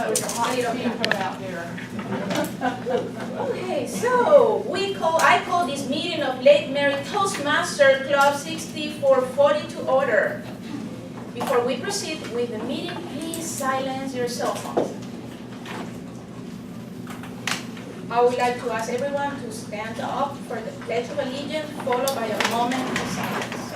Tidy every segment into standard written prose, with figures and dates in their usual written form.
with the hot steam coming out there. Okay, so I call this meeting of Lake Mary Toastmaster Club 6440 to order. Before we proceed with the meeting, please silence your cell phones. I would like to ask everyone to stand up for the Pledge of Allegiance, followed by a moment of silence.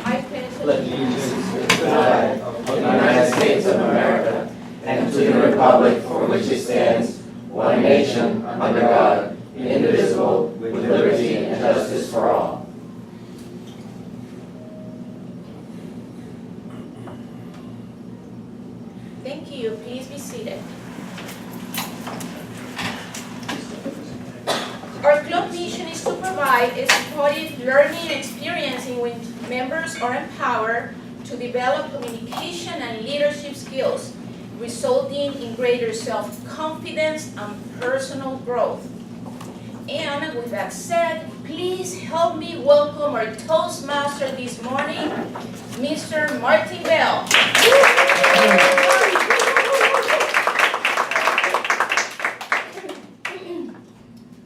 I pledge allegiance to the flag of the United States of America and to the republic for which it stands, one nation, under God, indivisible, with liberty and justice for all. Thank you. Please be seated. Our club mission is to provide a supportive learning experience in which members are empowered to develop communication and leadership skills, resulting in greater self-confidence and personal growth. And with that said, please help me welcome our Toastmaster this morning, Mr. Martin Bell.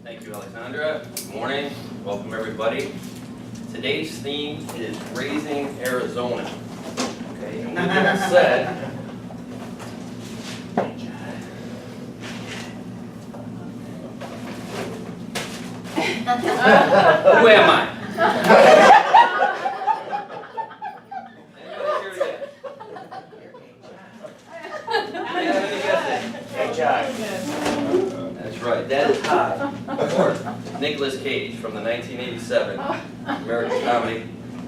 Thank you, Alexandra. Good morning. Welcome, everybody. Today's theme is Raising Arizona. Okay, and with that said, who am I? Anybody here yet? Any guesses? That's right. That is Todd, or Nicolas Cage from the 1987 American comedy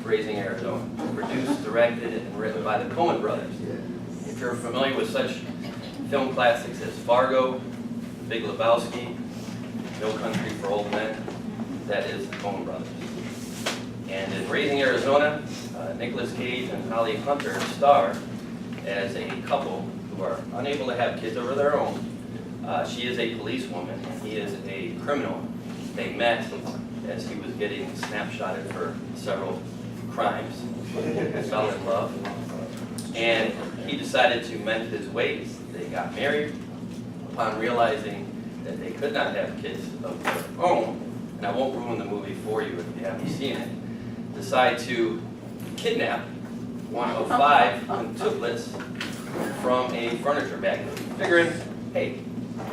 Raising Arizona, produced, directed, and written by the Coen brothers. If you're familiar with such film classics as Fargo, Big Lebowski, No Country for Old Men, that is the Coen brothers. And in Raising Arizona, Nicolas Cage and Holly Hunter star as a couple who are unable to have kids of their own. She is a policewoman and he is a criminal. They met as he was getting snapshotted for several crimes, fell in love, and he decided to mend his ways. They got married. Upon realizing that they could not have kids of their own, and I won't ruin the movie for you if you haven't seen it, decide to kidnap one of 5 quintuplets from a furniture bag, figuring, hey,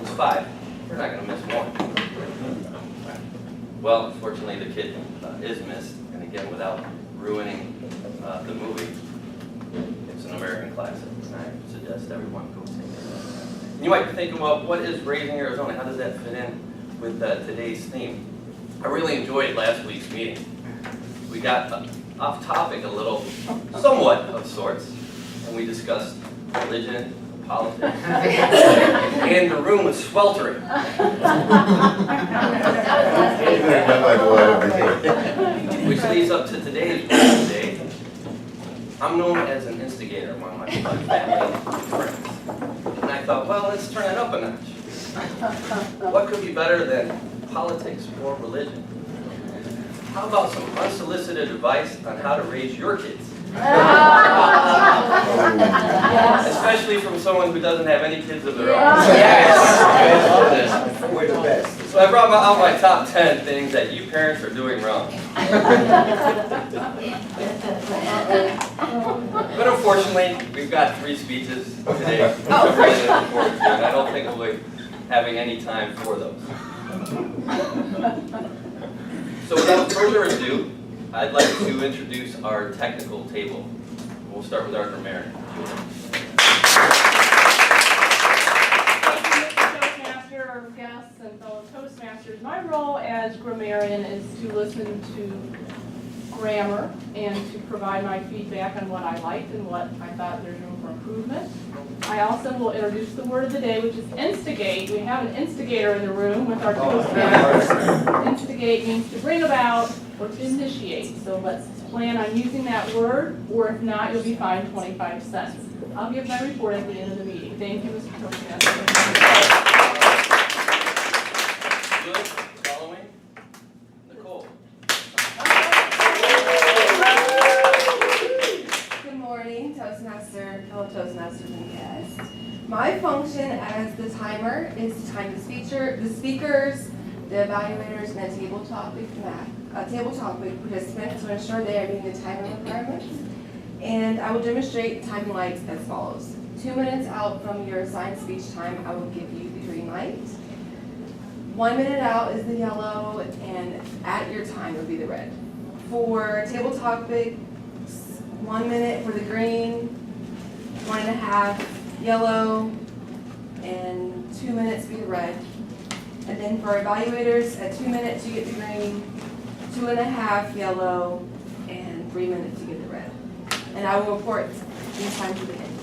it's 5, we're not going to miss one. Well, unfortunately, the kid is missed, and again, without ruining the movie, it's an American classic, and I suggest everyone go see it. You might be thinking, well, what is Raising Arizona? How does that fit in with today's theme? I really enjoyed last week's meeting. We got off topic a little, somewhat of sorts, and we discussed religion, politics, and the room was sweltering. Which leads up to today's day. I'm known as an instigator among my family and friends. And I thought, well, let's turn it up a notch. What could be better than politics or religion? How about some unsolicited advice on how to raise your kids? Especially from someone who doesn't have any kids of their own. Yes. We're the best. So I brought out my top 10 things that you parents are doing wrong. But unfortunately, we've got 3 speeches today, which I'm really looking forward to, and I don't think we'll be having any time for those. So without further ado, I'd like to introduce our technical table. We'll start with our grammarian. Toastmaster, our guests, and fellow Toastmasters. My role as grammarian is to listen to grammar and to provide my feedback on what I liked and what I thought there's room for improvement. I also will introduce the word of the day, which is instigate. We have an instigator in the room with our Toastmasters. Instigate means to bring about or to initiate. So let's plan on using that word, or if not, you'll be fined 25 cents. I'll give my report at the end of the meeting. Thank you, Mr. Toastmaster. Good. Following? Nicole. Good morning, Toastmaster, fellow Toastmasters and guests. My My function as the timer is to time the speakers, the evaluators, and the table topic participants to ensure they are meeting the timing requirements. And I will demonstrate timing lights as follows. 2 minutes out from your assigned speech time, I will give you the green light. 1 minute out is the yellow, and at your time would be the red. For table topics, 1 minute for the green, 1.5 yellow, and 2 minutes be the red. And then for evaluators, at 2 minutes you get the green, 2.5 yellow, and 3 minutes you get the red. And I will report these times to the end.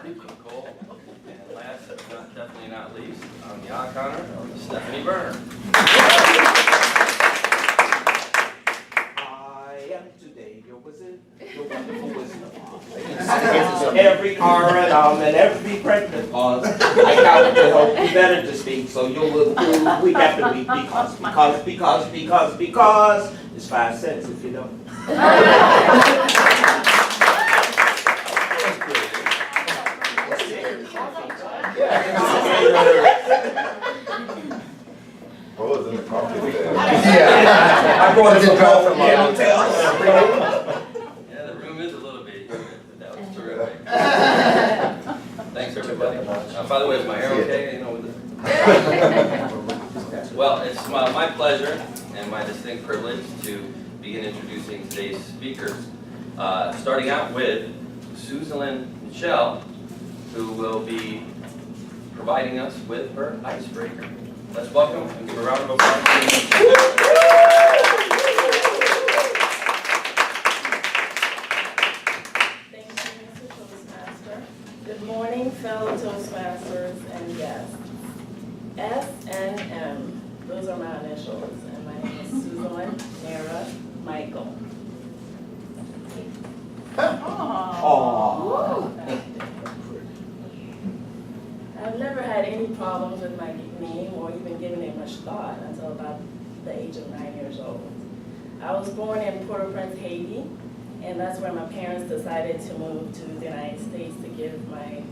Thank you, Nicole. And last but definitely not least, on the odd counter, Stephanie Berner. Your wizard, your wonderful wisdom. Every R and and every pregnant pause, I count to help you better to speak, so you will do. We have to be because it's 5 cents if you don't. What was in the coffee today? I brought it from my hotel. Yeah, the room is a little bit humid, but that was terrific. Thanks, everybody. By the way, is my hair okay? You know, with the... Well, it's my pleasure and my distinct privilege to begin introducing today's speakers. Starting out with Suzelene Michelle, who will be providing us with her icebreaker. Let's welcome and give a round of applause. Thank you, Mr. Toastmaster. Good morning, fellow Toastmasters and guests. S and M, those are my initials, and my name is Suzelene Nara Michael. I've never had any problems with my name or even given it much thought until about the age of 9 years old. I was born in Port-au-Prince, Haiti, and that's where my parents decided to move to the United States to give my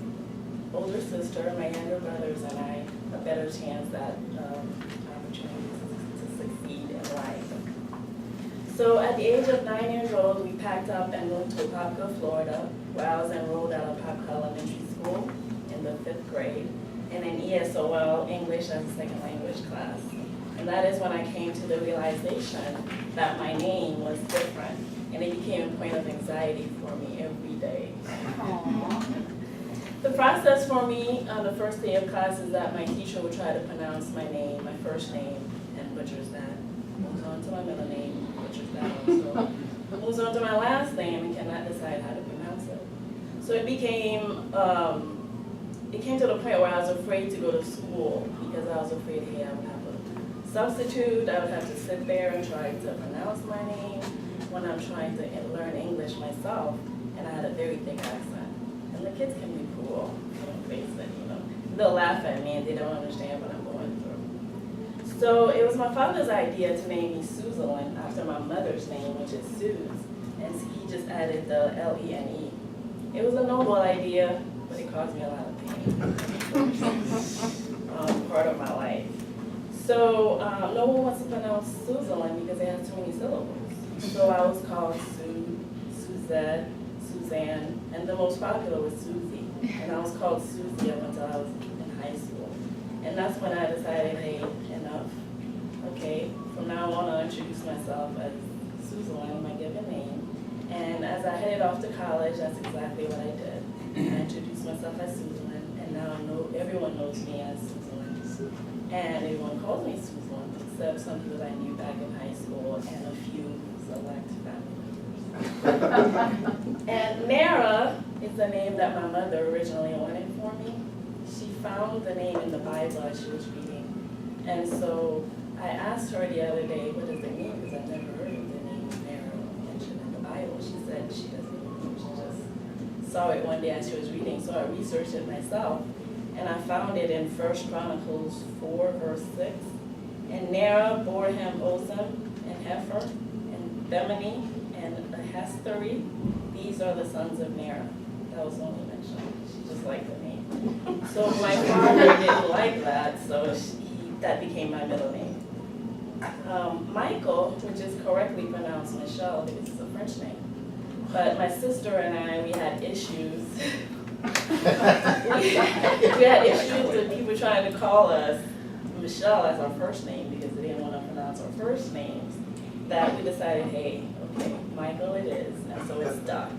older sister, my younger brothers, and I a better chance at opportunity to succeed in life. So at the age of 9 years old, we packed up and moved to Apopka, Florida, where I was enrolled at Apopka Elementary School in the 5th grade, and in ESOL, English as a second language class. And that is when I came to the realization that my name was different, and it became a point of anxiety for me every day. The process for me on the first day of class is that my teacher would try to pronounce my name, my first name, and butchers that. Moves on to my middle name, butchers that also. Moves on to my last name and cannot decide how to pronounce it. So it became, it came to the point where I was afraid to go to school because I was afraid, hey, I would have a substitute, I would have to sit there and try to pronounce my name when I'm trying to learn English myself, and I had a very thick accent. And the kids can be cruel, don't face it, you know. They'll laugh at me and they don't understand what I'm going through. So it was my father's idea to name me Suzelene after my mother's name, which is Suze, and he just added the L-E-N-E. It was a noble idea, but it caused me a lot of pain. Part of my life. So no one wants to pronounce Suzelene because it has too many syllables. So I was called Sue, Suzette, Suzanne, and the most popular was Susie. And I was called Susie up until I was in high school. And that's when I decided, hey, enough. Okay, from now on I'll introduce myself as Suzelene, my given name. And as I headed off to college, that's exactly what I did. I introduced myself as Suzelene, and now everyone knows me as Suzelene. And everyone calls me Suzelene, except some people I knew back in high school and a few select family members. And Nara is the name that my mother originally wanted for me. She found the name in the Bible as she was reading. And so I asked her the other day, what does it mean? Because I've never heard of the name Nara mentioned in the Bible. She said she doesn't know. She just saw it one day as she was reading. So I researched it myself. And I found it in 1 Chronicles 4, verse 6. And Nara bore him Ozem and Heifer and Bemani and Ahastari. these are the sons of Nera. That was only mentioned. She just liked the name. So my father didn't like that, so that became my middle name. Michael, which is correctly pronounced Michelle because it's a French name. But my sister and I, we had issues. we had issues with people trying to call us Michelle as our first name because they didn't want to pronounce our first names. That we decided, hey, okay, Michael it is, and so it stuck.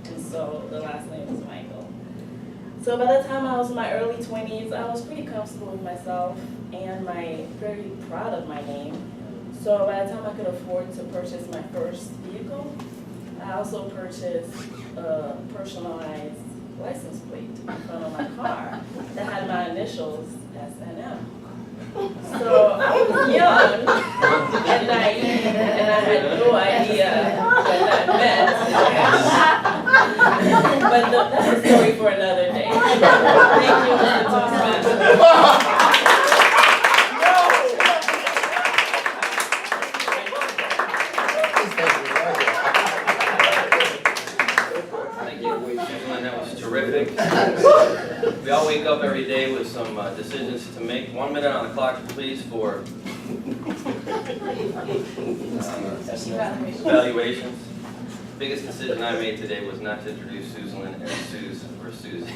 And so the last name is Michael. So by the time I was in my early 20s, I was pretty comfortable with myself and very proud of my name. So by the time I could afford to purchase my first vehicle, I also purchased a personalized license plate in front of my car that had my initials S&M. So I was young and naive, and I had no idea what that meant. But that's a story for another day. Thank you, Mr. Toastmaster. Thank you, Suzelene, that was terrific. We all wake up every day with some decisions to make. 1 minute on the clock, please, for evaluations. Biggest decision I made today was not to introduce Suzelene as Suze or Susie.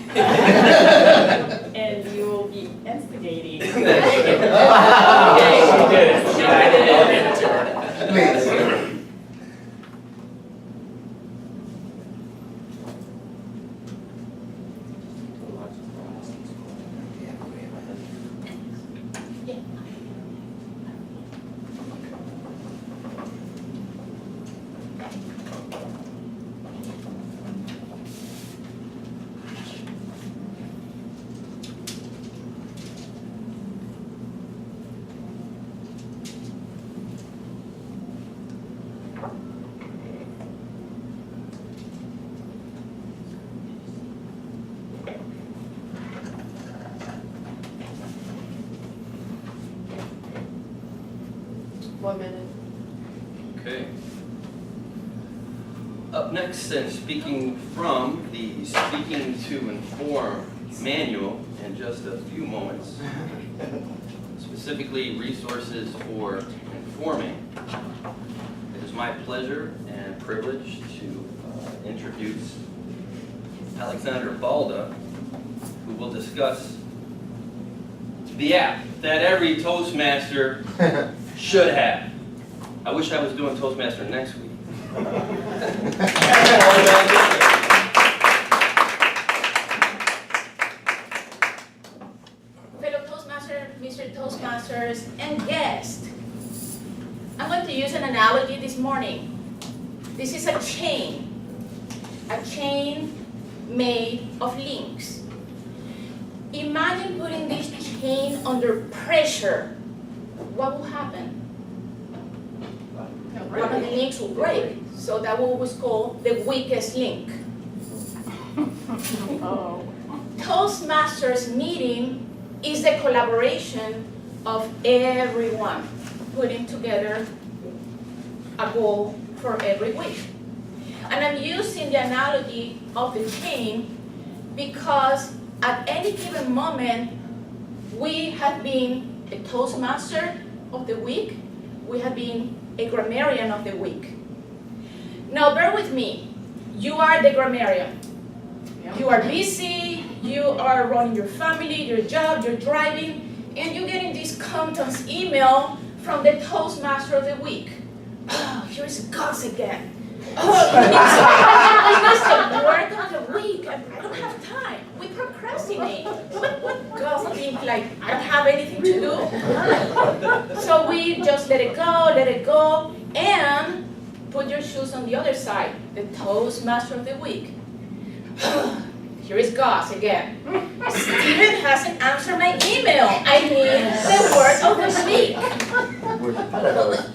And you will be instigating. Please. Okay. Up next, and speaking from the Speaking to Inform manual in just a few moments, specifically resources for informing. It is my pleasure and privilege to introduce Alexandra Balda, who will discuss the app that every Toastmaster should have. I wish I was doing Toastmaster next week. Fellow Toastmasters, Mr. Toastmasters, and guests, I'm going to use an analogy this morning. This is a chain made of links. Imagine putting this chain under pressure. What will happen? One of the links will break. So that was called the weakest link. Oh. Toastmasters meeting is the collaboration of everyone putting together a goal for every week. And I'm using the analogy of the chain because at any given moment, we have been a Toastmaster of the week, we have been a grammarian of the week. Now bear with me, you are the grammarian. You are busy, you are running your family, your job, you're driving, and you're getting this contents email from the Toastmaster of the week. Oh, here's Gus again. Oh, I missed the word of the week. I don't have time. We procrastinate. What Gus think like, I don't have anything to do? So we just let it go, and put your shoes on the other side, the Toastmaster of the week. Here is Gus again. Steven hasn't answered my email. I need the word of the week.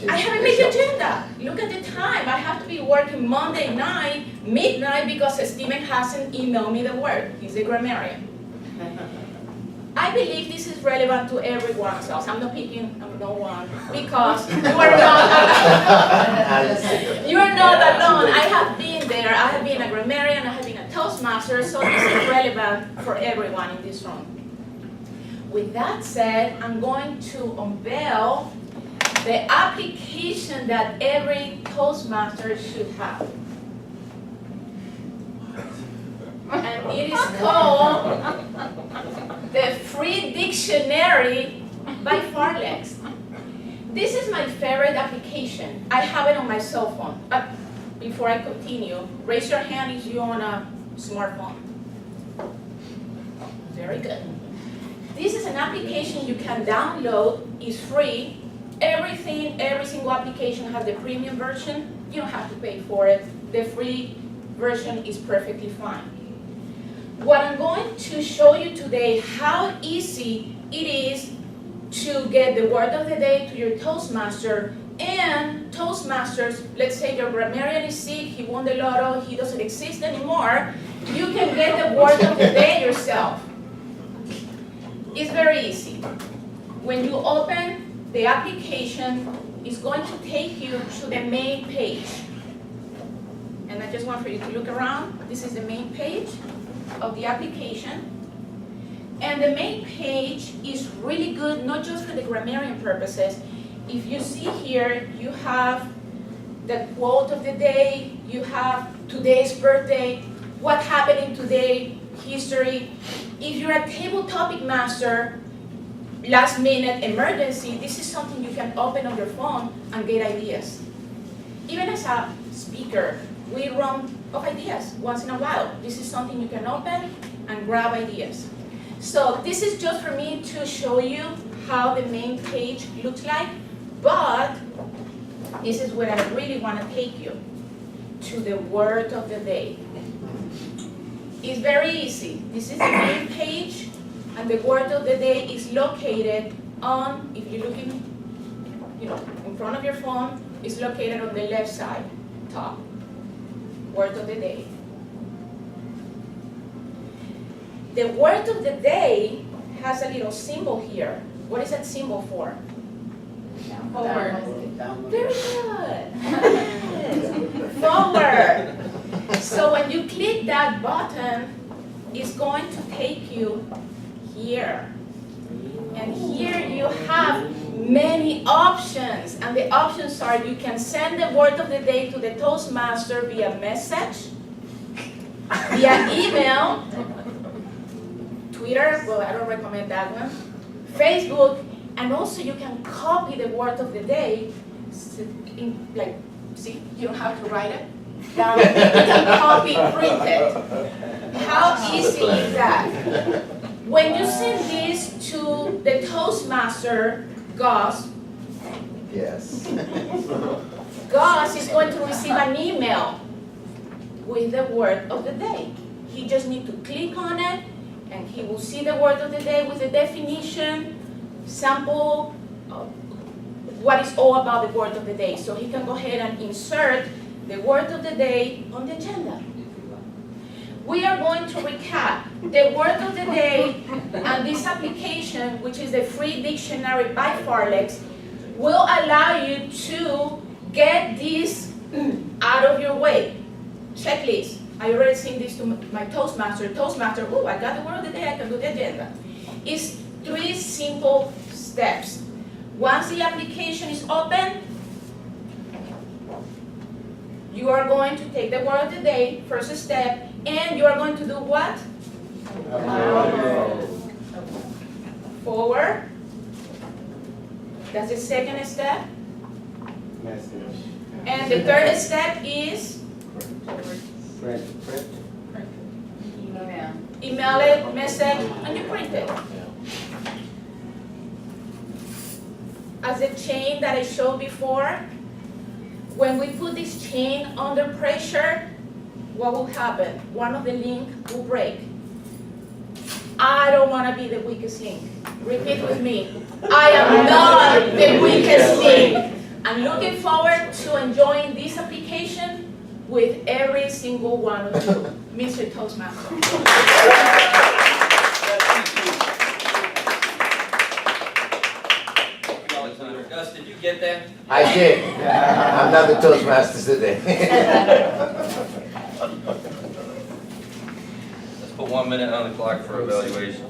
I haven't made the agenda. Look at the time. I have to be working Monday night, midnight, because Steven hasn't emailed me the word. He's a grammarian. I believe this is relevant to everyone else. I'm not picking no one because you are not you are not alone. I have been there. I have been a grammarian. I have been a Toastmaster. So this is relevant for everyone in this room. With that said, I'm going to unveil the application that every Toastmaster should have. And it is called the Free Dictionary by Farlex. This is my favorite application. I have it on my cell phone. But before I continue, raise your hand if you're on a smartphone. Very good. This is an application you can download. It's free. Every single application has the premium version. You don't have to pay for it. The free version is perfectly fine. What I'm going to show you today, how easy it is to get the word of the day to your Toastmaster. And Toastmasters, let's say your grammarian is sick, he won the lotto, he doesn't exist anymore, you can get the word of the day yourself. It's very easy. When you open the application, it's going to take you to the main page. And I just want for you to look around. This is the main page of the application. And the main page is really good, not just for the grammarian purposes. If you see here, you have the quote of the day, you have today's birthday, what happened in today, history. If you're a table topic master, last minute emergency, this is something you can open on your phone and get ideas. Even as a speaker, we run of ideas once in a while. This is something you can open and grab ideas. So this is just for me to show you how the main page looks like, but this is where I really want to take you, to the word of the day. It's very easy. This is the main page, and the word of the day is located on, if you're looking, in front of your phone, it's located on the left side, top. Word of the day. The word of the day has a little symbol here. What is that symbol for? Forward. Very good. Forward. So when you click that button, it's going to take you here. And here you have many options. And the options are, you can send the word of the day to the Toastmaster via message, via email, Twitter, well, I don't recommend that one, Facebook, and also you can copy the word of the day, see, you don't have to write it down, you can copy, print it. How easy is that? When you send this to the Toastmaster, Gus, Yes. Gus is going to receive an email with the word of the day. He just needs to click on it, and he will see the word of the day with the definition, sample, what is all about the word of the day. So he can go ahead and insert the word of the day on the agenda. We are going to recap the word of the day, and this application, which is the Free Dictionary by Farlex, will allow you to get this out of your way. Checklist. I already sent this to my Toastmaster. Toastmaster, oh, I got the word of the day, I can do the agenda. It's 3 simple steps. Once the application is open, you are going to take the word of the day, first step, and you are going to do what? Forward. That's the second step. Message. And the third step is Print. email it, message, and you print it. As the chain that I showed before, when we put this chain under pressure, what will happen? One of the links will break. I don't want to be the weakest link. Repeat with me. I am not the weakest link. I'm looking forward to enjoying this application with every single one of you, Mr. Toastmaster. did you get that? I did. I'm not the Toastmaster today. Let's put 1 minute on the clock for evaluation.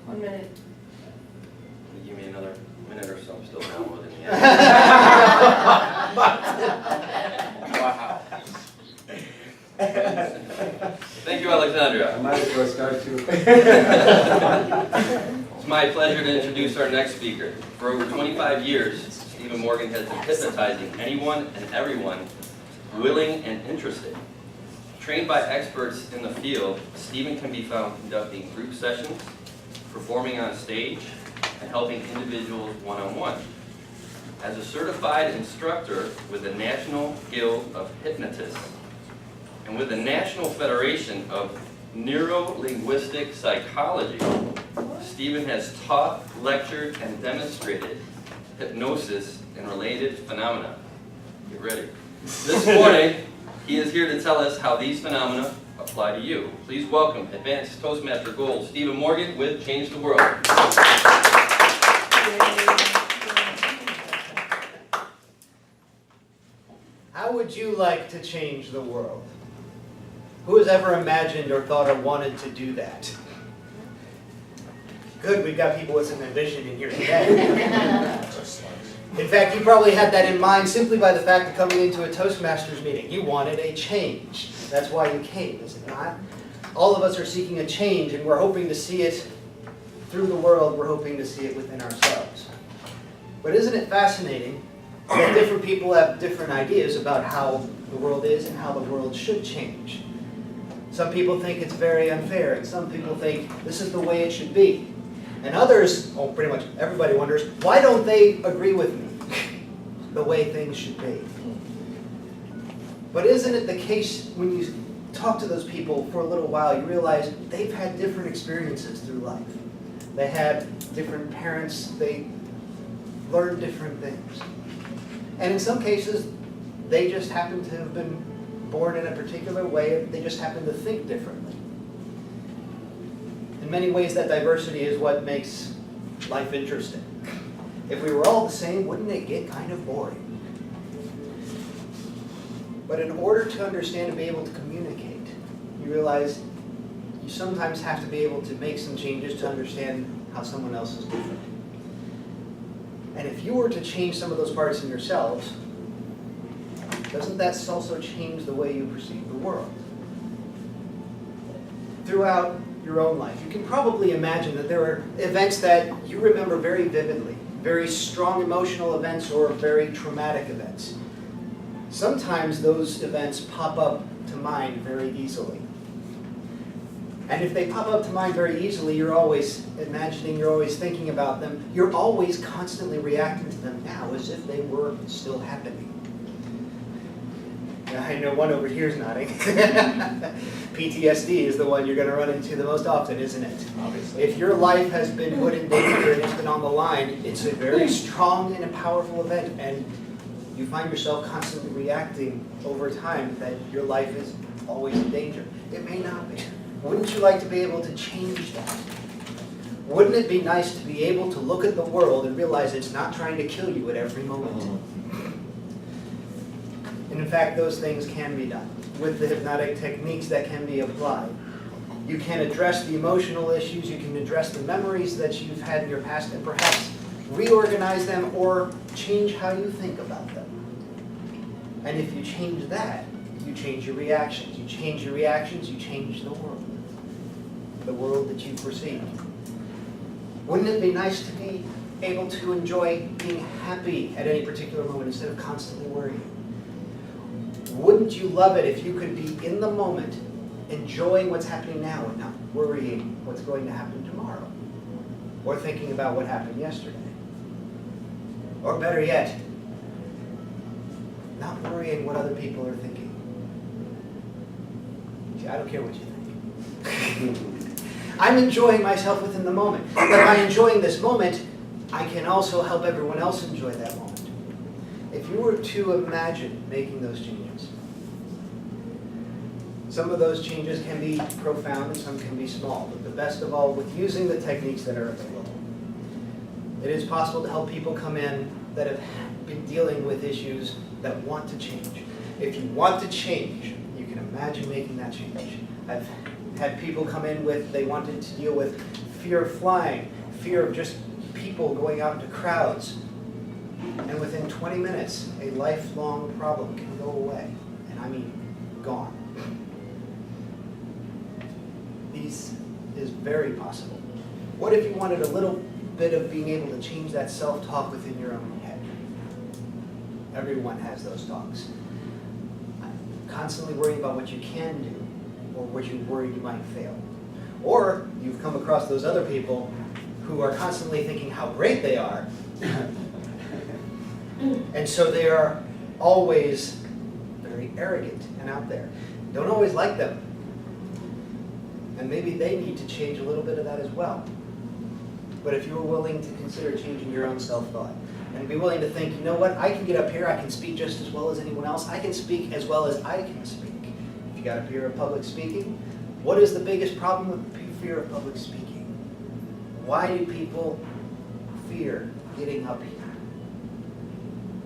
One minute. Give me another minute or so, I'm still downloading the Wow. Thank you, Alexandra. I might as well start too. It's my pleasure to introduce our next speaker. For over 25 years, Stephen Morgan has been hypnotizing anyone and everyone willing and interested. Trained by experts in the field, Stephen can be found conducting group sessions, performing on stage, and helping individuals one-on-one. As a certified instructor with the National Guild of Hypnotists and with the National Federation of Neuro-Linguistic Psychology, Stephen has taught, lectured, and demonstrated hypnosis and related phenomena. Get ready. This morning, he is here to tell us how these phenomena apply to you. Please welcome Advanced Toastmaster Gold, Stephen Morgan with Change the World. How would you like to change the world? Who has ever imagined or thought or wanted to do that? Good, we've got people with some ambition in here today. In fact, you probably had that in mind simply by the fact of coming into a Toastmasters meeting. You wanted a change. That's why you came, is it not? All of us are seeking a change, and we're hoping to see it through the world. We're hoping to see it within ourselves. But isn't it fascinating that different people have different ideas about how the world is and how the world should change? Some people think it's very unfair, and some people think this is the way it should be. And others, oh, pretty much everybody wonders, why don't they agree with me the way things should be? But isn't it the case when you talk to those people for a little while, you realize they've had different experiences through life. They had different parents, they learned different things. And in some cases, they just happen to have been born in a particular way, they just happen to think differently. In many ways, that diversity is what makes life interesting. If we were all the same, wouldn't it get kind of boring? But in order to understand and be able to communicate, you realize you sometimes have to be able to make some changes to understand how someone else is different. And if you were to change some of those parts in yourselves, doesn't that also change the way you perceive the world? Throughout your own life, you can probably imagine that there are events that you remember very vividly, very strong emotional events or very traumatic events. Sometimes those events pop up to mind very easily. And if they pop up to mind very easily, you're always imagining, you're always thinking about them, you're always constantly reacting to them now as if they were still happening. Now, I know one over here is nodding. PTSD is the one you're going to run into the most often, isn't it? Obviously. If your life has been put in danger and it's been on the line, it's a very strong and a powerful event, and you find yourself constantly reacting over time that your life is always in danger. It may not be. Wouldn't you like to be able to change that? Wouldn't it be nice to be able to look at the world and realize it's not trying to kill you at every moment? And in fact, those things can be done with the hypnotic techniques that can be applied. You can address the emotional issues, you can address the memories that you've had in your past, and perhaps reorganize them, or change how you think about them. And if you change that, you change your reactions. You change your reactions, you change the world that you perceive. Wouldn't it be nice to be able to enjoy being happy at any particular moment instead of constantly worrying? Wouldn't you love it if you could be in the moment, enjoying what's happening now and not worrying what's going to happen tomorrow? Or thinking about what happened yesterday? Or better yet, not worrying what other people are thinking. See, I don't care what you think. I'm enjoying myself within the moment. But by enjoying this moment, I can also help everyone else enjoy that moment. If you were to imagine making those changes, some of those changes can be profound and some can be small, but the best of all, with using the techniques that are available, it is possible to help people come in that have been dealing with issues that want to change. If you want to change, you can imagine making that change. I've had people come in with, they wanted to deal with fear of flying, fear of just people going out into crowds, and within 20 minutes, a lifelong problem can go away, and I mean gone. This is very possible. What if you wanted a little bit of being able to change that self-talk within your own head? Everyone has those talks. Constantly worrying about what you can do, or what you're worried you might fail. Or you've come across those other people who are constantly thinking how great they are, and so they are always very arrogant and out there. Don't always like them. And maybe they need to change a little bit of that as well. But if you were willing to consider changing your own self-thought, and be willing to think, you know what, I can get up here, I can speak just as well as anyone else, I can speak as well as I can speak. If you got a fear of public speaking, what is the biggest problem with fear of public speaking? Why do people fear getting up here?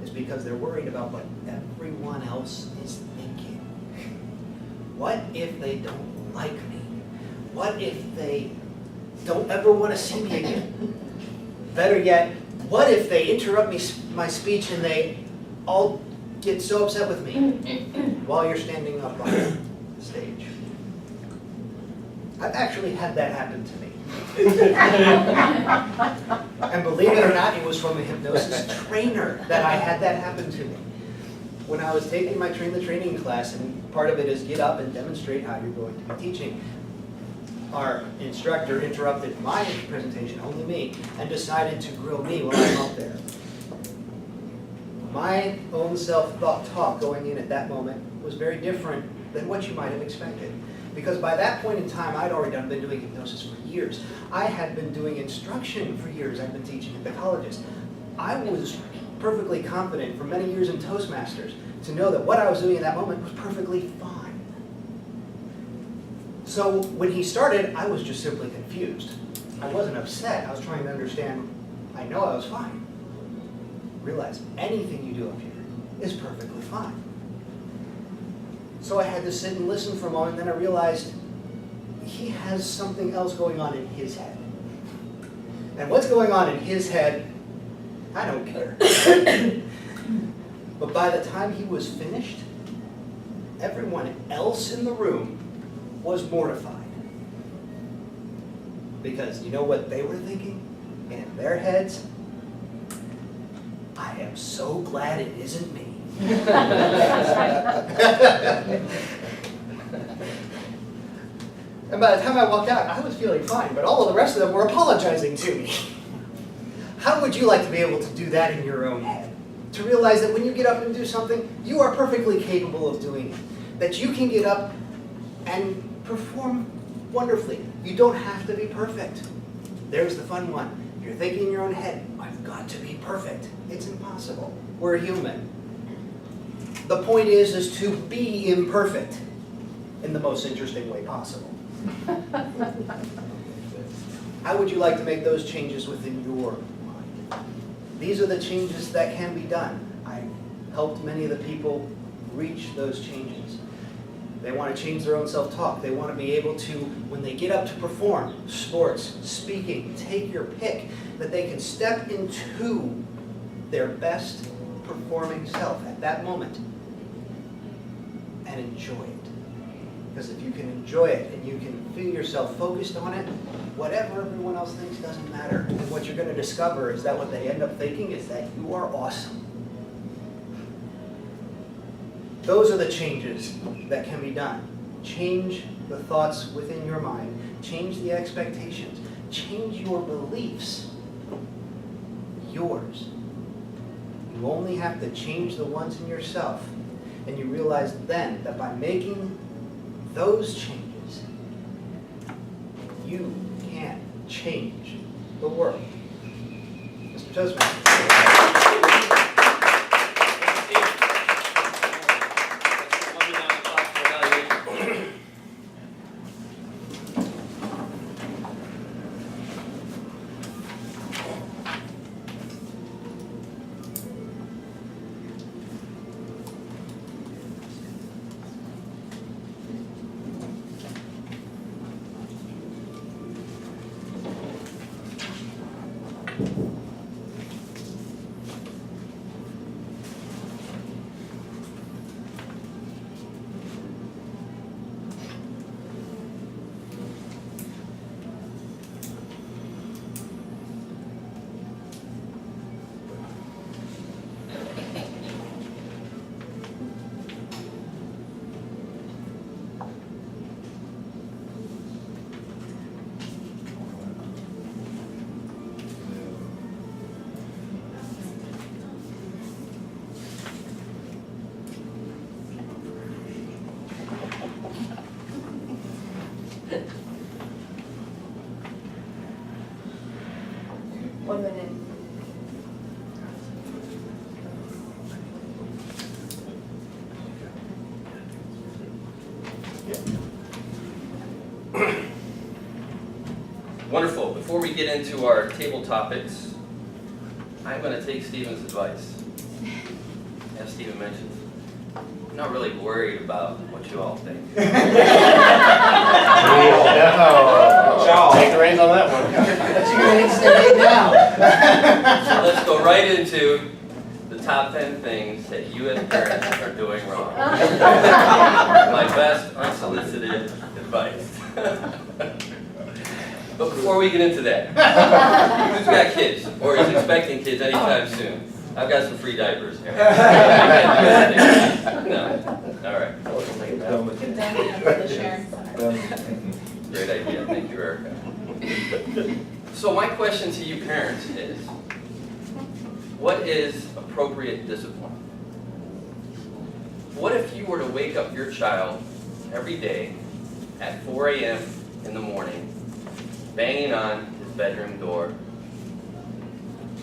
It's because they're worried about what everyone else is thinking. What if they don't like me? What if they don't ever want to see me again? Better yet, what if they interrupt my speech and they all get so upset with me while you're standing up on the stage? I've actually had that happen to me. And believe it or not, it was from a hypnosis trainer that I had that happen to me. When I was taking my Train the Training class, and part of it is get up and demonstrate how you're going to be teaching, our instructor interrupted my presentation, only me, and decided to grill me while I'm up there. My own self-talk going in at that moment was very different than what you might have expected. Because by that point in time, I'd already been doing hypnosis for years. I had been doing instruction for years. I'd been teaching at the colleges. I was perfectly confident for many years in Toastmasters to know that what I was doing in that moment was perfectly fine. So when he started, I was just simply confused. I wasn't upset. I was trying to understand. I know I was fine. Realize anything you do up here is perfectly fine. So I had to sit and listen for a moment, then I realized he has something else going on in his head. And what's going on in his head, I don't care. But by the time he was finished, everyone else in the room was mortified. Because you know what they were thinking in their heads? I am so glad it isn't me. And by the time I walked out, I was feeling fine, but all of the rest of them were apologizing to me. How would you like to be able to do that in your own head? To realize that when you get up and do something, you are perfectly capable of doing it. That you can get up and perform wonderfully. You don't have to be perfect. There's the fun one. You're thinking in your own head, I've got to be perfect. It's impossible. We're human. The point is to be imperfect in the most interesting way possible. How would you like to make those changes within your mind? These are the changes that can be done. I helped many of the people reach those changes. They want to change their own self-talk. They want to be able to, when they get up to perform, sports, speaking, take your pick, that they can step into their best performing self at that moment and enjoy it. Because if you can enjoy it and you can feel yourself focused on it, whatever everyone else thinks doesn't matter. And what you're going to discover is that what they end up thinking is that you are awesome. Those are the changes that can be done. Change the thoughts within your mind. Change the expectations. Change your beliefs. Yours. You only have to change the ones in yourself. And you realize then that by making those changes, you can change the world. Mr. Toastmaster. Wonderful. Before we get into our table topics, I'm going to take Stephen's advice. As Stephen mentioned, I'm not really worried about what you all think. Take the reins on that one. So let's go right into the top 10 things that you as parents are doing wrong. My best unsolicited advice. But before we get into that, who's got kids or is expecting kids anytime soon? I've got some free diapers here. No. All right. Great idea. Thank you, Erica. So my question to you parents is, what is appropriate discipline? What if you were to wake up your child every day at 4 a.m. in the morning, banging on his bedroom door,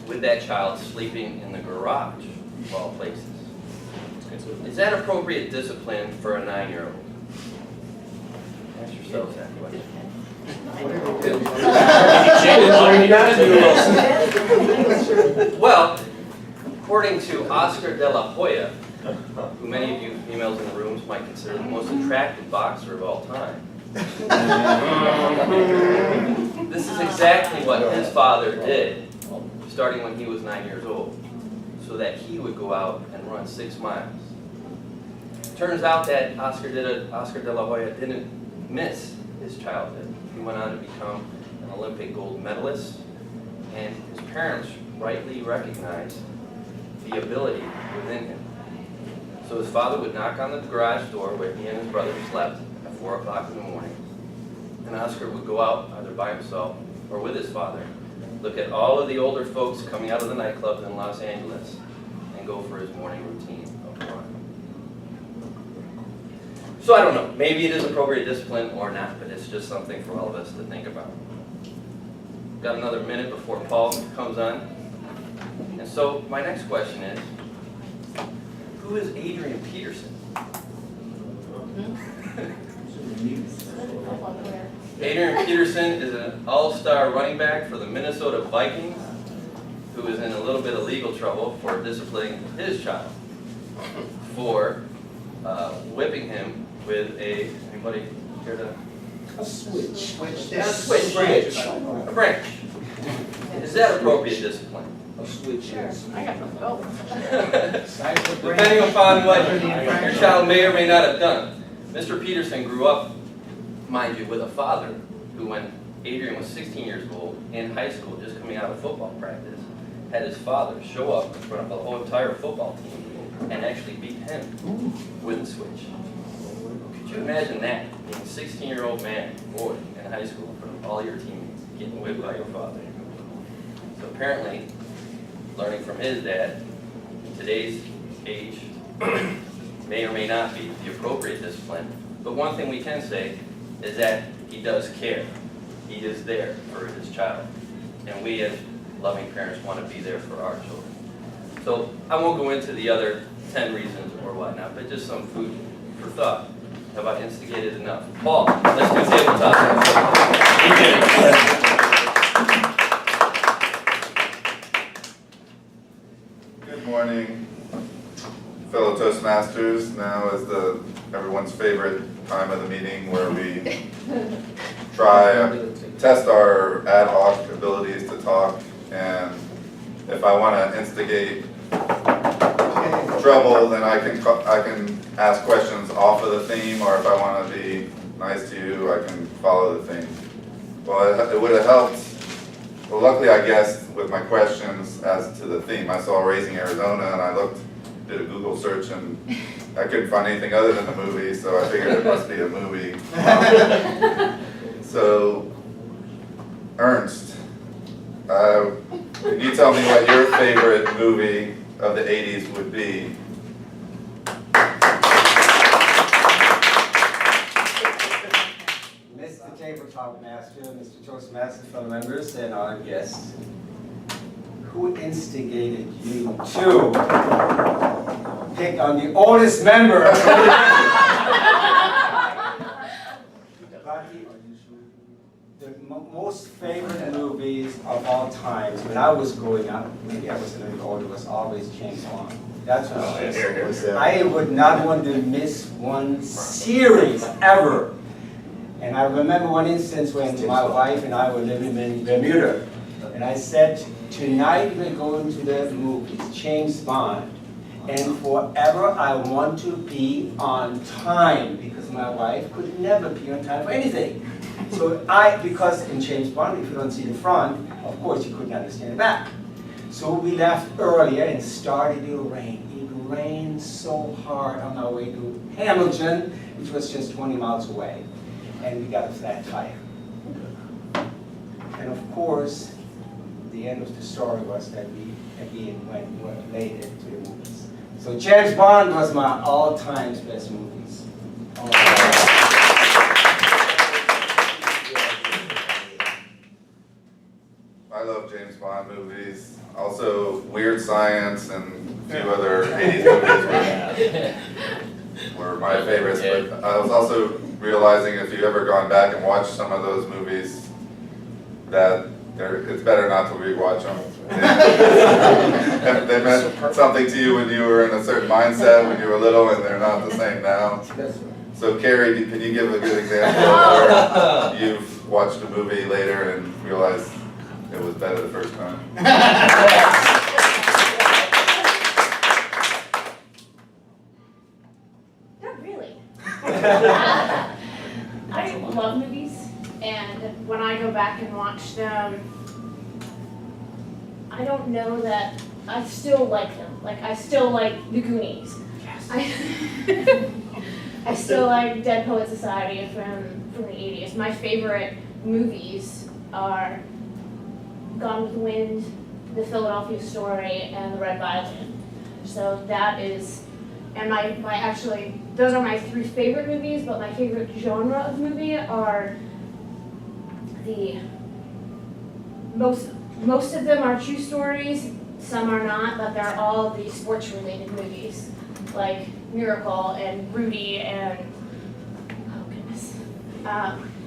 with that child sleeping in the garage of all places? Is that appropriate discipline for a 9-year-old? Ask yourselves that question. Well, according to Oscar de la Hoya, who many of you females in the rooms might consider the most attractive boxer of all time, this is exactly what his father did, starting when he was 9 years old, so that he would go out and run 6 miles. Turns out that Oscar de la Hoya didn't miss his childhood. He went on to become an Olympic gold medalist, and his parents rightly recognized the ability within him. So his father would knock on the garage door where he and his brother slept at 4 o'clock in the morning, and Oscar would go out either by himself or with his father, look at all of the older folks coming out of the nightclubs in Los Angeles, and go for his morning routine of run. So I don't know, maybe it is appropriate discipline or not, but it's just something for all of us to think about. Got another minute before Paul comes on. And so my next question is, who is Adrian Peterson? Adrian Peterson is an all-star running back for the Minnesota Vikings who is in a little bit of legal trouble for disciplining his child for whipping him with anybody care to? A switch. A switch. Branch. A branch. Is that appropriate discipline? A switch, yes. I got no go. Depending upon what your child may or may not have done. Mr. Peterson grew up, mind you, with a father who, when Adrian was 16 years old, in high school, just coming out of football practice, had his father show up in front of the whole entire football team and actually beat him with a switch. Could you imagine that, being a 16-year-old man, boy, in high school, in front of all your teammates, getting whipped by your father? So apparently, learning from his dad, in today's age, may or may not be the appropriate discipline. But one thing we can say is that he does care. He is there for his child. And we as loving parents want to be there for our children. So I won't go into the other 10 reasons or whatnot, but just some food for thought. Have I instigated enough? Paul, let's do tabletop. Good morning, fellow Toastmasters. Now is everyone's favorite time of the meeting where we test our ad hoc abilities to talk, and if I want to instigate trouble, then I can ask questions off of the theme, or if I want to be nice to you, I can follow the theme. Well, it would have helped. Well, luckily, I guessed with my questions as to the theme. I saw Raising Arizona, and I did a Google search, and I couldn't find anything other than the movie, so I figured it must be a movie. So, Ernst, can you tell me what your favorite movie of the 80s would be? Mr. Tabletop Master, Mr. Toastmaster, fellow members, and our guests, who instigated you to pick on the oldest member? The most favorite movies of all times, when I was growing up, maybe I was a little older, was always James Bond. That's what I was. I would not want to miss one series ever. And I remember one instance when my wife and I were living in Bermuda, and I said, tonight we're going to the movies, James Bond, and forever I want to be on time, because my wife could never be on time for anything. So because in James Bond, if you don't see the front, of course you couldn't understand the back. So we left earlier and started to rain. It rained so hard on our way to Hamilton, which was just 20 miles away. And we got a flat tire. And of course, the end of the story was that we again went late to the movies. So James Bond was my all-time best movies. I love James Bond movies. Also, Weird Science and a few other 80s movies were my favorites. But I was also realizing if you've ever gone back and watched some of those movies, that it's better not to rewatch them. They meant something to you when you were in a certain mindset when you were little, and they're not the same now. So Carrie, can you give a good example of where you've watched a movie later and realized it was better the first time? Not really. I love movies, and when I go back and watch them, I don't know that I still like them. Like, I still like The Goonies. Yes. I still like Dead Poet Society from the 80s. My favorite movies are Gone with the Wind, The Philadelphia Story, and The Red Violin. So that is, and actually, those are my three favorite movies, but my favorite genre of movie are most of them are true stories, some are not, but they're all the sports-related movies, like Miracle and Rudy and, oh goodness,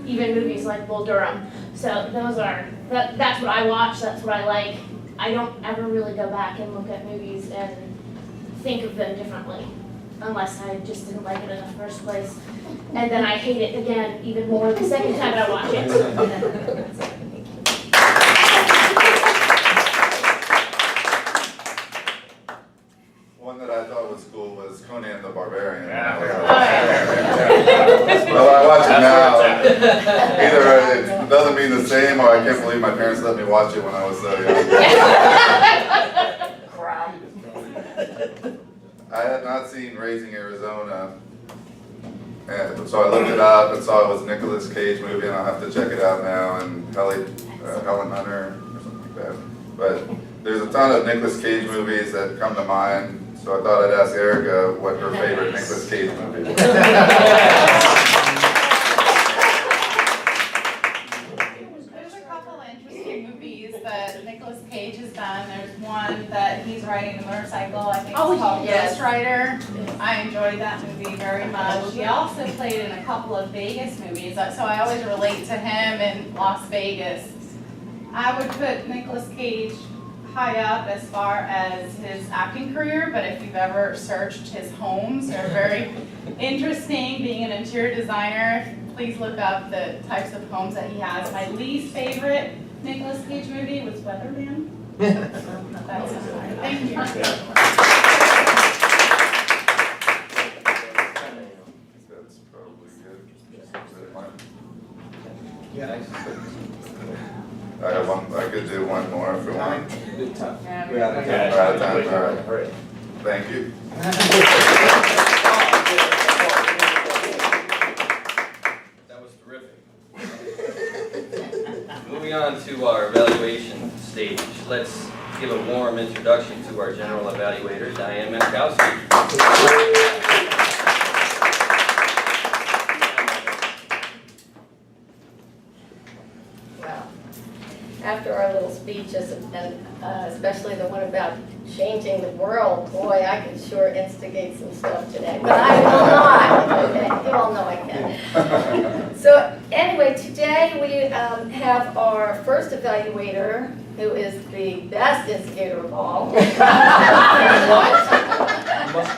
even movies like Bull Durham. So that's what I watch, that's what I like. I don't ever really go back and look at movies and think of them differently. unless I just didn't like it in the first place. And then I hate it again even more the second time I watch it. One that I thought was cool was Conan the Barbarian. Yeah. Well, I watch it now. Either it doesn't mean the same, or I can't believe my parents let me watch it when I was so young. I had not seen Raising Arizona, and so I looked it up and saw it was a Nicolas Cage movie, and I'll have to check it out now, and Helen Hunter or something like that. But there's a ton of Nicolas Cage movies that come to mind, so I thought I'd ask Erica what her favorite Nicolas Cage movie is. There's a couple interesting movies that Nicolas Cage has done. There's one that he's riding the motorcycle, I think it's called Ghost Rider. I enjoyed that movie very much. He also played in a couple of Vegas movies, so I always relate to him in Las Vegas. I would put Nicolas Cage high up as far as his acting career, but if you've ever searched his homes, they're very interesting. Being an interior designer, please look up the types of homes that he has. My least favorite Nicolas Cage movie was Weatherman. That's it. Thank you. That's probably good. Yeah. I have one. I could do one more if you want. Good time. Yeah, We're out of We're time. out of time. All right. Thank you. That was terrific. Moving on to our evaluation stage, let's give a warm introduction to our general evaluator, Diane Minkowski. Well, after our little speeches, and especially the one about changing the world, boy, I can sure instigate some stuff today, but I will not, okay? You all know I can. So anyway, today we have our first evaluator, who is the best instigator of all. Must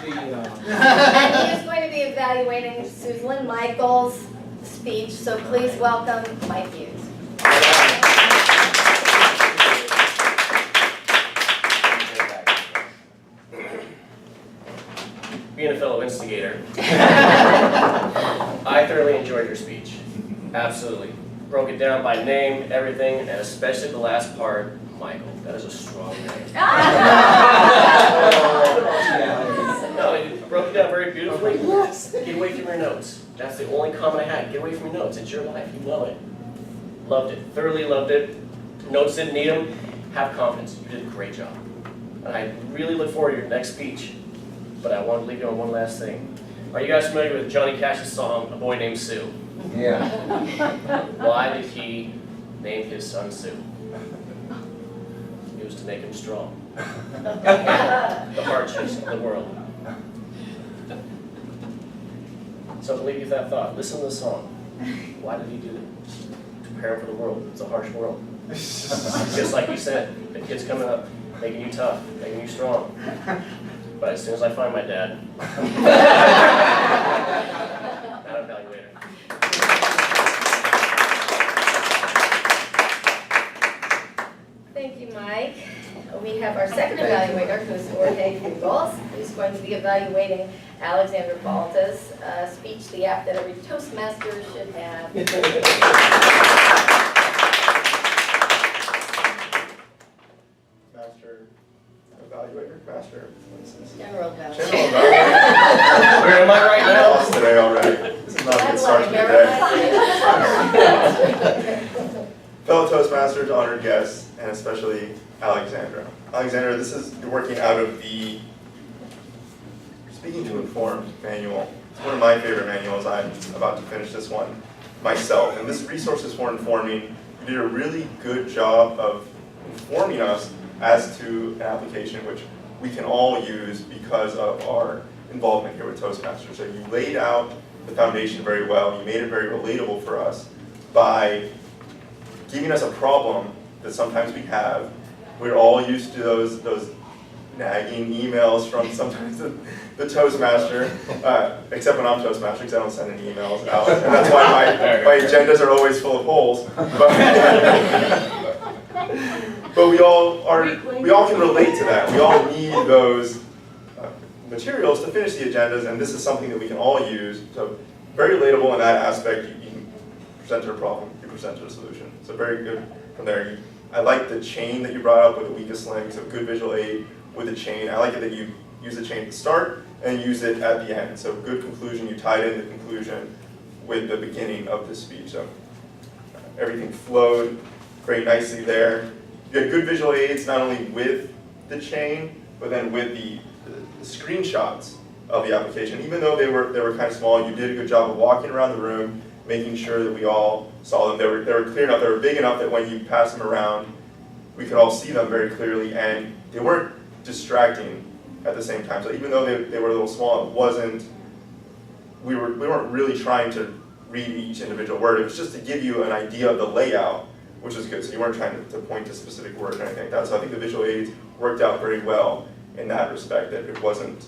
be, And he is going to be evaluating Suzelene Michael's speech, so please welcome Mike Hughes. Being a fellow instigator, I thoroughly enjoyed your speech. Absolutely. Broke it down by name, everything, and especially the last part, Michael. That is a strong name. No, you broke it down very beautifully. Yes. Get away from your notes. That's the only comment I had. Get away from your notes. It's your life. You know it. Loved it. Thoroughly loved it. Notes didn't need them. Have confidence. You did a great job. And I really look forward to your next speech. But I want to leave you on one last thing. Are you guys familiar with Johnny Cash's song, A Boy Named Sue? yeah. Why did he name his son Sue? It was to make him strong. The hardships of the world. So to leave you with that thought, listen to the song. Why did he do that? To prepare him for the world. It's a harsh world. Just like you said, the kid's coming up, making you tough, making you strong. But as soon as I find my dad, not evaluator. Thank you, Mike. We have our second evaluator, who's Jorge F, who's going to be evaluating Alexandra Balta's speech, the app that every Toastmaster should have. Master evaluator, master. General evaluator. General evaluator. Where am I right I now? lost today already. This is not a good start to the day. Fellow Toastmasters, honored guests, and especially Alexandra. Alexandra, you're working out of the Speaking to Inform manual. It's one of my favorite manuals. I'm about to finish this one myself. And this resource is for informing. You did a really good job of informing us as to an application which we can all use because of our involvement here with Toastmasters. So you laid out the foundation very well. You made it very relatable for us by giving us a problem that sometimes we have. We're all used to those nagging emails from sometimes the Toastmaster, except when I'm Toastmaster, because I don't send any emails out, and that's why my agendas are always full of holes. But we all can relate to that. We all need those materials to finish the agendas, and this is something that we can all use. So very relatable in that aspect. You can present a problem, you present a solution. So very good from there. I like the chain that you brought up with the weakest link, so good visual aid with the chain. I like it that you use the chain at the start and use it at the end. So good conclusion, you tied in the conclusion with the beginning of the speech. So everything flowed very nicely there. You had good visual aids, not only with the chain, but then with the screenshots of the application. Even though they were kind of small, you did a good job of walking around the room, making sure that we all saw them. They were clear enough, they were big enough that when you pass them around, we could all see them very clearly, and they weren't distracting at the same time. So even though they were a little small, we weren't really trying to read each individual word. It was just to give you an idea of the layout, which is good. So you weren't trying to point to specific words or anything like that. So I think the visual aids worked out very well in that respect, that it wasn't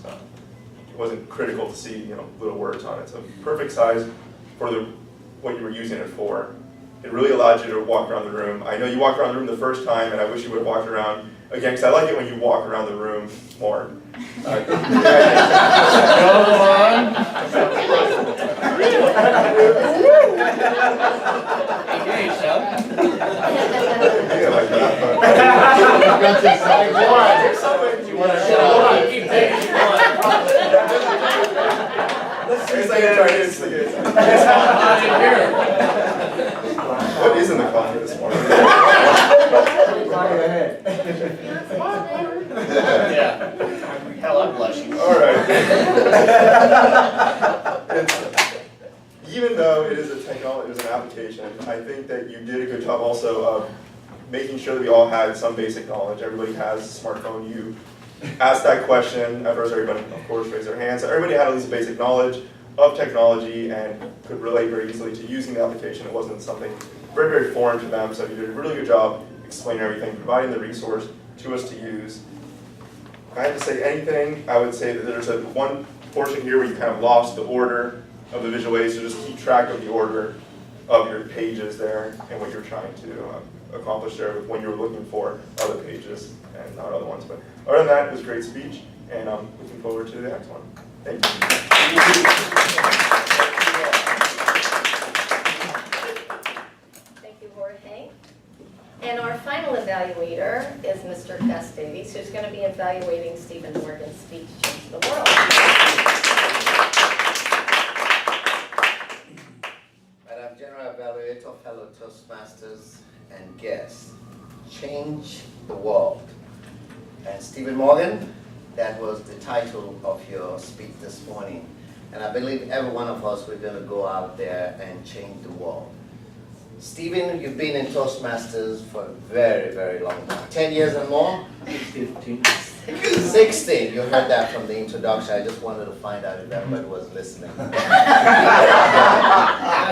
critical to see little words on it. So perfect size for what you were using it for. It really allowed you to walk around the room. I know you walked around the room the first time, and I wish you would have walked around again, because I like it when you walk around the room more. What is in the coffee this morning? Yeah. Hell, I'm blushing. All right. Even though it is a technology, it is an application, I think that you did a good job also of making sure that we all had some basic knowledge. Everybody has a smartphone. You asked that question. At first, everybody, of course, raised their hands. So everybody had at least basic knowledge of technology and could relate very easily to using the application. It wasn't something very, very foreign to them. So you did a really good job explaining everything, providing the resource to us to use. If I had to say anything, I would say that there's one portion here where you kind of lost the order of the visual aids, so just keep track of the order of your pages there and what you're trying to accomplish there with when you're looking for other pages and not other ones. But other than that, it was a great speech, and I'm looking forward to the next one. Thank you. Thank you, Jorge. And our final evaluator is Mr. Gus D, who's going to be evaluating Stephen Morgan's speech, Change the World. Madam General Evaluator, fellow Toastmasters, and guests, change the world. And Stephen Morgan, that was the title of your speech this morning. And I believe every one of us, we're going to go out there and change the world. Stephen, you've been in Toastmasters for a very, very long time. 10 years and more? 15. 16. You heard that from the introduction. I just wanted to find out if everybody was listening.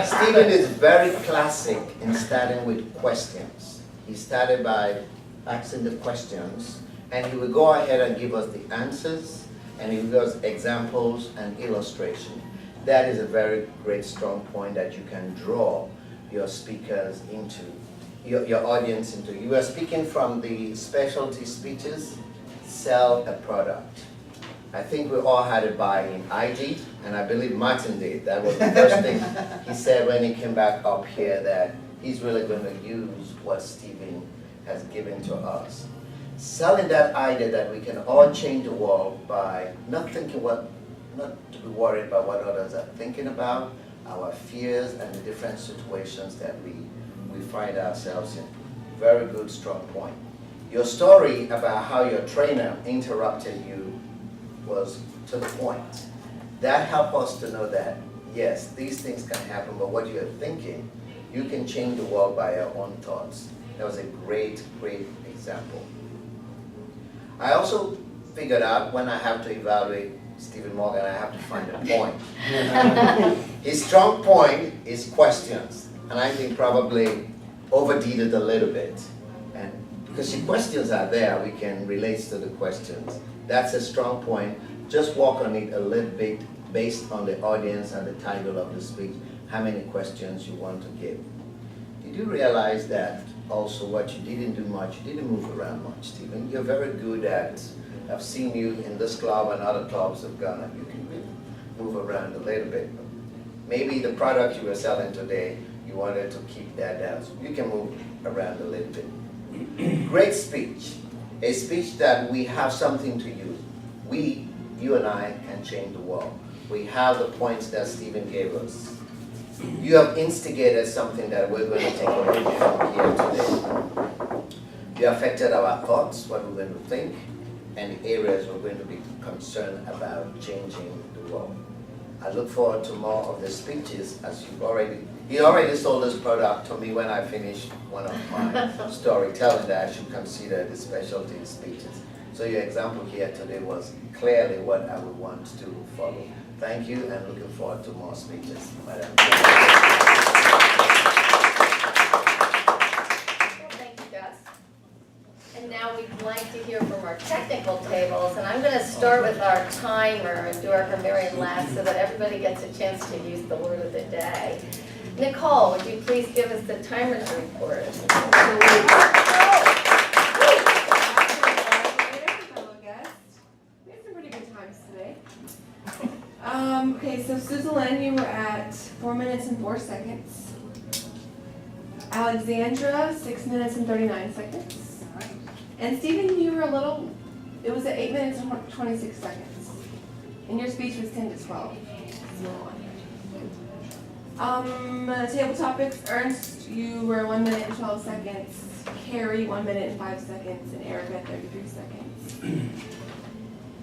Stephen is very classic in starting with questions. He started by asking the questions, and he will go ahead and give us the answers, and he will give us examples and illustration. That is a very great strong point that you can draw your speakers into, your audience into. You are speaking from the specialty speeches, sell a product. I think we all had a buy-in. I did, and I believe Martin did. That was the first thing he said when he came back up here, that he's really going to use what Stephen has given to us. Selling that idea that we can all change the world by not to be worried about what others are thinking about, our fears and the different situations that we find ourselves in. Very good, strong point. Your story about how your trainer interrupted you was to the point. That helped us to know that, yes, these things can happen, but what you're thinking, you can change the world by your own thoughts. That was a great, great example. I also figured out when I have to evaluate Stephen Morgan, I have to find a point. His strong point is questions, and I think probably overdid it a little bit. And Because the questions are there, we can relate to the questions. That's a strong point. Just walk on it a little bit based on the audience and the title of the speech, how many questions you want to give. Did you realize that also what you didn't do much, you didn't move around much, Stephen? You're very good at, I've seen you in this club and other clubs of Ghana, you can really move around a little bit. Maybe the product you were selling today, you wanted to keep that down, so you can move around a little bit. Great speech, a speech that we have something to use. We, you and I, can change the world. We have the points that Stephen gave us. You have instigated something that we're going to take away from here today. You affected our thoughts, what we're going to think, and the areas we're going to be concerned about changing the world. I look forward to more of the speeches, as he already sold this product to me when I finished one of my storytelling that I should consider the specialty speeches. So your example here today was clearly what I would want to follow. Thank you, and looking forward to more speeches, Madam Chair. Thank you, Gus. And now we'd like to hear from our technical tables, and I'm going to start with our timer and do our grammarian last so that everybody gets a chance to use the word of the day. Nicole, would you please give us the timer's report? Okay, so Suzelene, you were at 4 minutes and 4 seconds. Alexandra, 6 minutes and 39 seconds. And Stephen, you were a little, it was at 8 minutes and 26 seconds. And your speech was 10 to 12. Table topics, Ernst, you were 1 minute and 12 seconds. Carrie, 1 minute and 5 seconds. And Erica, 33 seconds.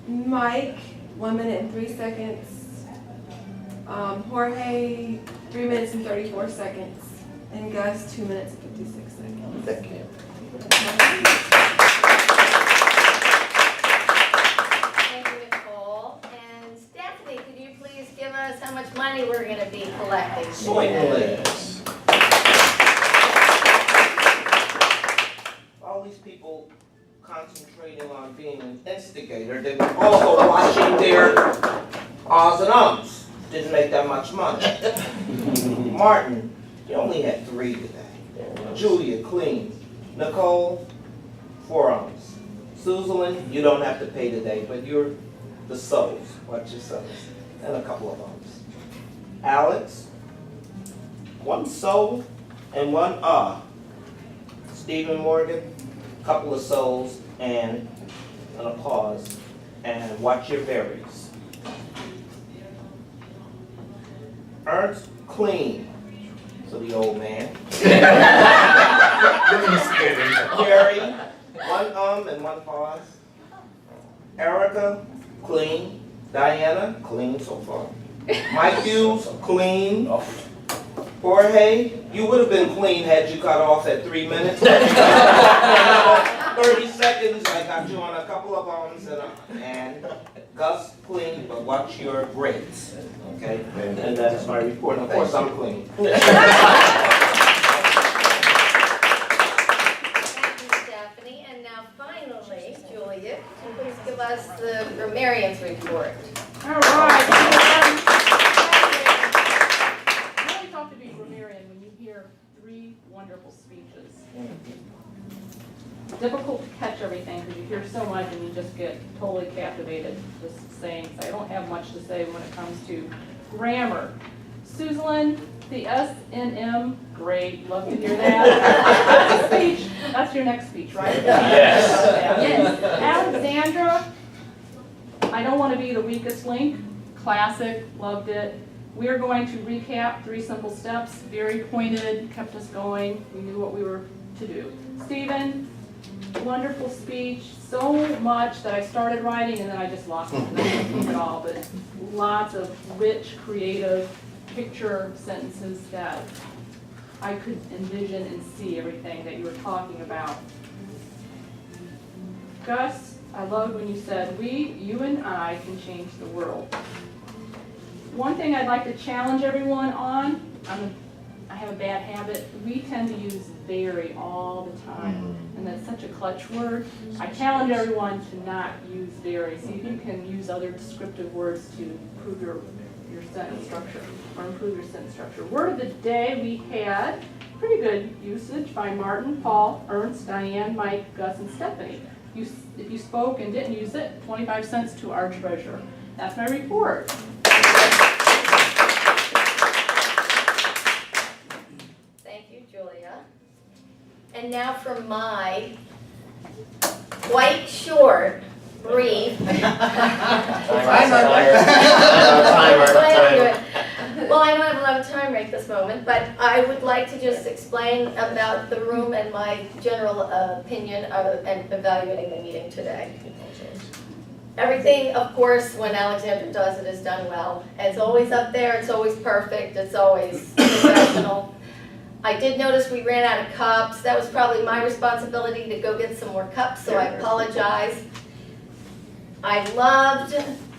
Mike, 1 minute and 3 seconds. Jorge, 3 minutes and 34 seconds. And Gus, 2 minutes and 56 seconds. Thank you. Thank you, Nicole. And Stephanie, could you please give us how much money we're going to be collecting? Pointless. All these people concentrating on being an instigator, they're also watching their ahs and ums. Didn't make that much money. Martin, you only had 3 today. Julia, clean. Nicole, 4 ums. Suzelene, you don't have to pay today, but you're the souls. Watch your souls. And a couple of ums. Alex, 1 soul and 1 ah. Stephen Morgan, couple of souls and a pause. And watch your berries. Ernst, clean. So the old man. Carrie, 1 and 1 pause. Erica, clean. Diana, clean so far. Mike Hughes, clean. Jorge, you would have been clean had you cut off at 3 minutes. 30 seconds, I got you on a couple of arms and Gus, clean, but watch your grades, okay? And that's my report. Of course, I'm clean. Thank you, Stephanie. And now finally, Julia, can you please give us the grammarian's report? All right. It's really tough to be grammarian when you hear 3 wonderful speeches. Difficult to catch everything because you hear so much and you just get totally captivated just saying. So I don't have much to say when it comes to grammar. Suzelene, the S and M, great, love to hear that. Speech, that's your next speech, right? Yes. Alexandra, I don't want to be the weakest link, classic, loved it. We are going to recap 3 simple steps, very pointed, kept us going, we knew what we were to do. Stephen, wonderful speech, so much that I started writing and then I just lost it. I didn't keep it all, but lots of rich, creative picture sentences that I could envision and see everything that you were talking about. Gus, I loved when you said, you and I can change the world. One thing I'd like to challenge everyone on, I have a bad habit. We tend to use very all the time, and that's such a clutch word. I challenge everyone to not use very. See if you can use other descriptive words to improve your sentence structure or improve your sentence structure. Word of the day, we had pretty good usage by Martin, Paul, Ernst, Diane, Mike, Gus, and Stephanie. If you spoke and didn't use it, 25 cents to our treasurer. That's my report. Thank you, Julia. And now for my quite short, brief. Well, I don't have a lot of time right this moment, but I would like to just explain about the room and my general opinion of and evaluating the meeting today. Everything, of course, when Alexandra does it, is done well. It's always up there, it's always perfect, it's always professional. I did notice we ran out of cups. That was probably my responsibility to go get some more cups, so I apologize. I loved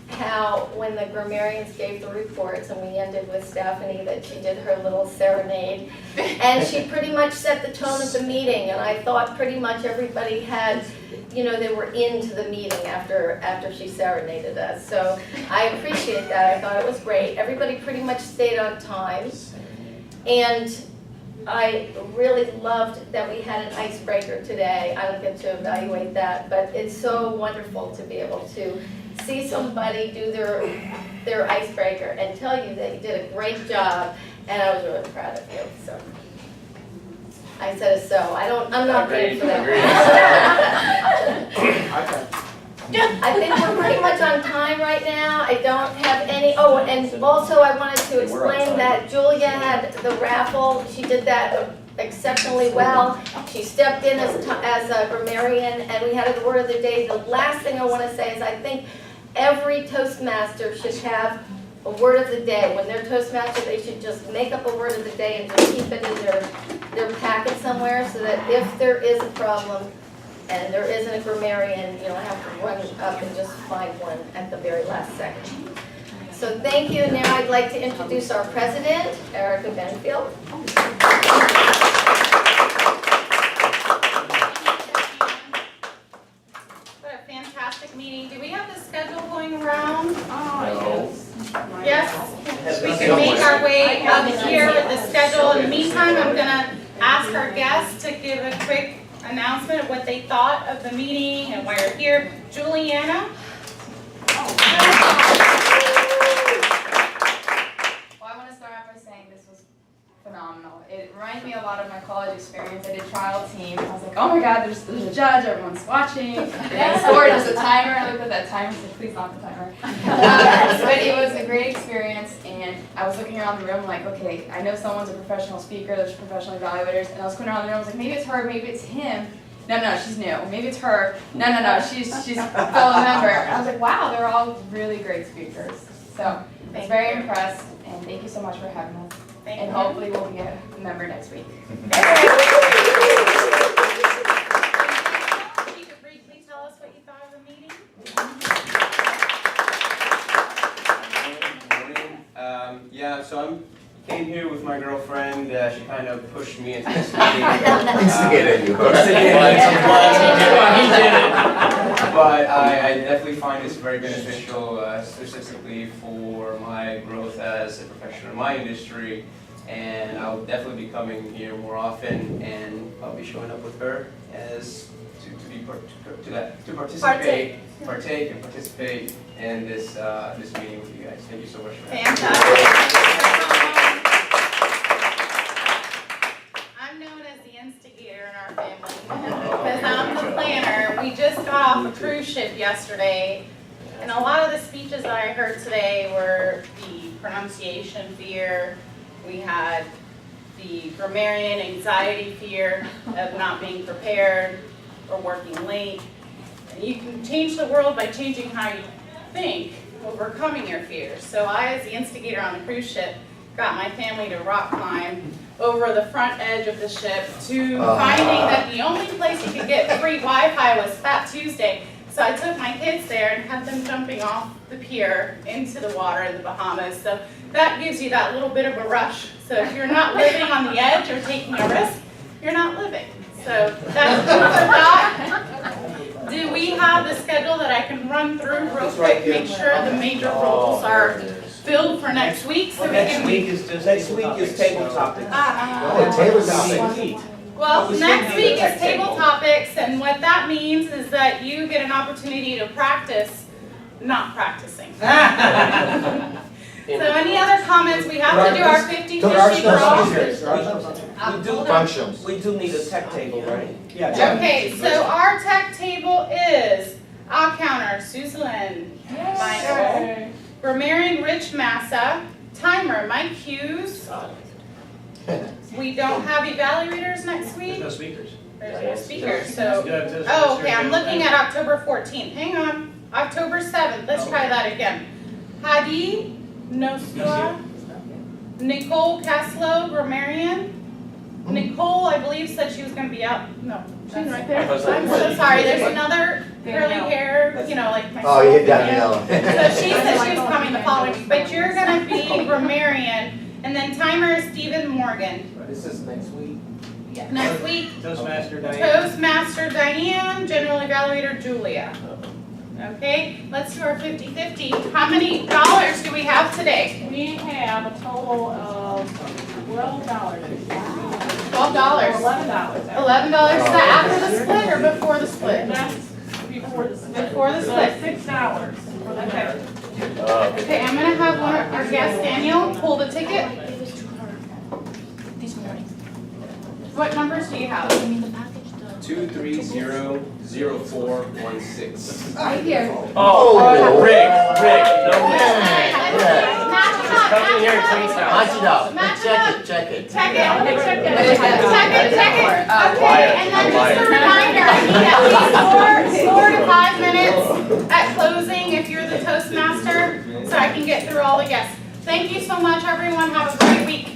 how when the grammarians gave the reports and we ended with Stephanie that she did her little serenade and she pretty much set the tone of the meeting, and I thought pretty much everybody had, you know, they were into the meeting after she serenaded us. So I appreciate that. I thought it was great. Everybody pretty much stayed on time, and I really loved that we had an icebreaker today. I don't get to evaluate that, but it's so wonderful to be able to see somebody do their icebreaker and tell you that you did a great job, and I was really proud of you. So I said a so. I'm not paid for that. I think we're pretty much on time right now. I don't have any, oh, and also I wanted to explain that Julia had the raffle. She did that exceptionally well. She stepped in as a grammarian, and we had the word of the day. The last thing I want to say is I think every Toastmaster should have a word of the day. When they're Toastmaster, they should just make up a word of the day and just keep it in their packet somewhere, so that if there is a problem and there isn't a grammarian, you don't have to run up and just find one at the very last second. So thank you. Now I'd like to introduce our president, Erica Benfield. What a fantastic meeting. Do we have the schedule going around? Oh, Yes. We can make our way up here with the schedule. In the meantime, I'm going to ask our guests to give a quick announcement of what they thought of the meeting and why you're here. Juliana? Well, I want to start off by saying this was phenomenal. It reminded me a lot of my college experience. I did trial team. I was like, oh my god, there's a judge, everyone's watching. They scored, there's a timer. I looked at that timer and said, please not the timer. But it was a great experience, and I was looking around the room like, okay, I know someone's a professional speaker, there's professional evaluators, and I was going around the room, I was like, maybe it's her, maybe it's him. No, she's new. Maybe it's her. No, she's a fellow member. And I was like, wow, they're all really great speakers. So I was very impressed, and thank you so much for having us. And hopefully we'll be a member next week. You could briefly tell us what you thought of the meeting? Yeah, so I came here with my girlfriend. She kind of pushed me into this meeting. Instigated you. But I definitely find this very beneficial, specifically for my growth as a professional in my industry. And I'll definitely be coming here more often, and I'll be showing up with her as to participate in this meeting with you guys. Thank you so much for having me. I'm known as the instigator in our family because I'm the planner. We just got off a cruise ship yesterday, and a lot of the speeches that I heard today were the pronunciation fear. We had the grammarian anxiety fear of not being prepared or working late. And you can change the world by changing how you think, overcoming your fears. So I, as the instigator on the cruise ship, got my family to rock climb over the front edge of the ship to finding that the only place you could get free Wi-Fi was Fat Tuesday. So I took my kids there and had them jumping off the pier into the water in the Bahamas. So that gives you that little bit of a rush So if you're not living on the edge or taking a risk, you're not living. So that's food for thought. Do we have the schedule that I can run through real quick, make sure the major roles are filled for next week? So Next week is table topics. Table topics. Well, next week is table topics, and what that means is that you get an opportunity to practice not practicing. So any other comments? We have to do our 50-50 We do need a tech table, right? Okay, so our tech table is I'll counter Suzelene, Michael, Grammarian Rich Massa, Timer Mike Hughes. We don't have evaluators next week. There's no speakers. There's no speakers, so, oh, okay, I'm looking at October 14th. Hang on, October 7th, let's try that again. Hadi Nostra, Nicole Caslow, grammarian. Nicole, I believe, said she was gonna be out, no, she's right there. I'm so sorry, there's another curly hair, you know, like my. Oh, you hit Danielle. So she said she was coming the following week, but you're gonna be grammarian, and then timer is Stephen Morgan. This is next week. Yeah, next week. Toastmaster Diane. Toastmaster Diane, general evaluator Julia. Okay, let's do our 50-50. How many dollars do we have today? We have a total of $12. $12. $11. $11. Is that after the split or before the split? That's before the split. Before the split. $6 for the Okay. head. Okay, I'm gonna have our guest Daniel pull the ticket. What numbers do you have? 2300416. Right here. Oh, Rick, no Match it up, Come in here and clean house. Match it up. Match it Check up. it, check it. Check it. Let me check that. Check it. Okay, and then just a reminder, I need at least 4 to 5 minutes at closing if you're the Toastmaster, so I can get through all the guests. Thank you so much, everyone. Have a great week.